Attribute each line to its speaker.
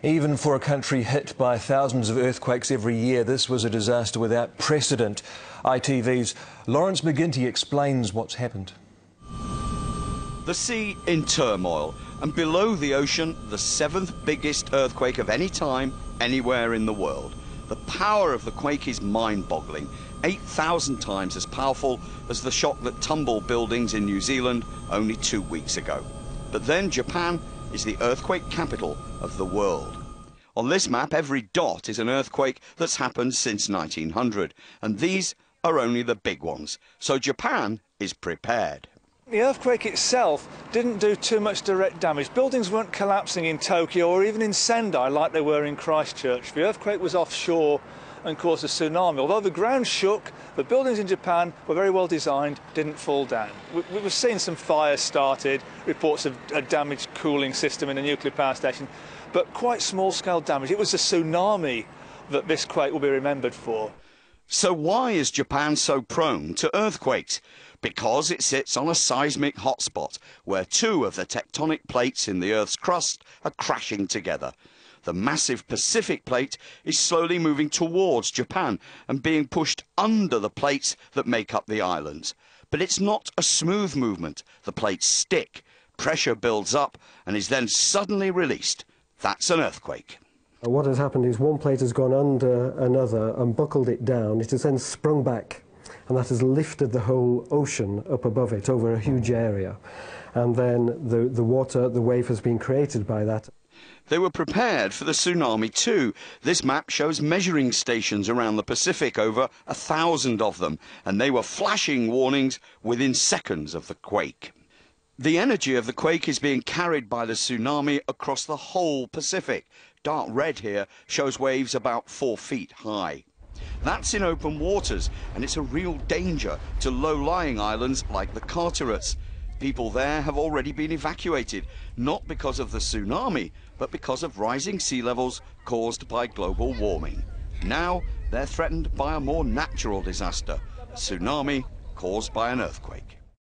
Speaker 1: Even for a country hit by thousands of earthquakes every year, this was a disaster without precedent. ITV's Lawrence McGinty explains what's happened.
Speaker 2: The sea in turmoil, and below the ocean, the 7th biggest earthquake of any time, anywhere in the world. The power of the quake is mind-boggling, 8,000 times as powerful as the shock that tumbled buildings in New Zealand only 2 weeks ago. But then Japan is the earthquake capital of the world. On this map, every dot is an earthquake that's happened since 1900, and these are only the big ones. So Japan is prepared.
Speaker 3: The earthquake itself didn't do too much direct damage. Buildings weren't collapsing in Tokyo or even in Sendai like they were in Christchurch. The earthquake was offshore and caused a tsunami. Although the ground shook, the buildings in Japan were very well designed, didn't fall down. We were seeing some fires started, reports of a damaged cooling system in a nuclear power station, but quite small-scale damage. It was the tsunami that this quake will be remembered for.
Speaker 2: So why is Japan so prone to earthquakes? Because it sits on a seismic hotspot where two of the tectonic plates in the Earth's crust are crashing together. The massive Pacific plate is slowly moving towards Japan and being pushed under the plates that make up the islands. But it's not a smooth movement. The plates stick, pressure builds up and is then suddenly released. That's an earthquake.
Speaker 4: What has happened is one plate has gone under another and buckled it down. It has then sprung back, and that has lifted the whole ocean up above it over a huge area. And then the wave has been created by that.
Speaker 2: They were prepared for the tsunami too. This map shows measuring stations around the Pacific, over 1,000 of them, and they were flashing warnings within seconds of the quake. The energy of the quake is being carried by the tsunami across the whole Pacific. Dark red here shows waves about 4 feet high. That's in open waters, and it's a real danger to low-lying islands like the Carterets. People there have already been evacuated, not because of the tsunami, but because of rising sea levels caused by global warming. Now they're threatened by a more natural disaster, a tsunami caused by an earthquake.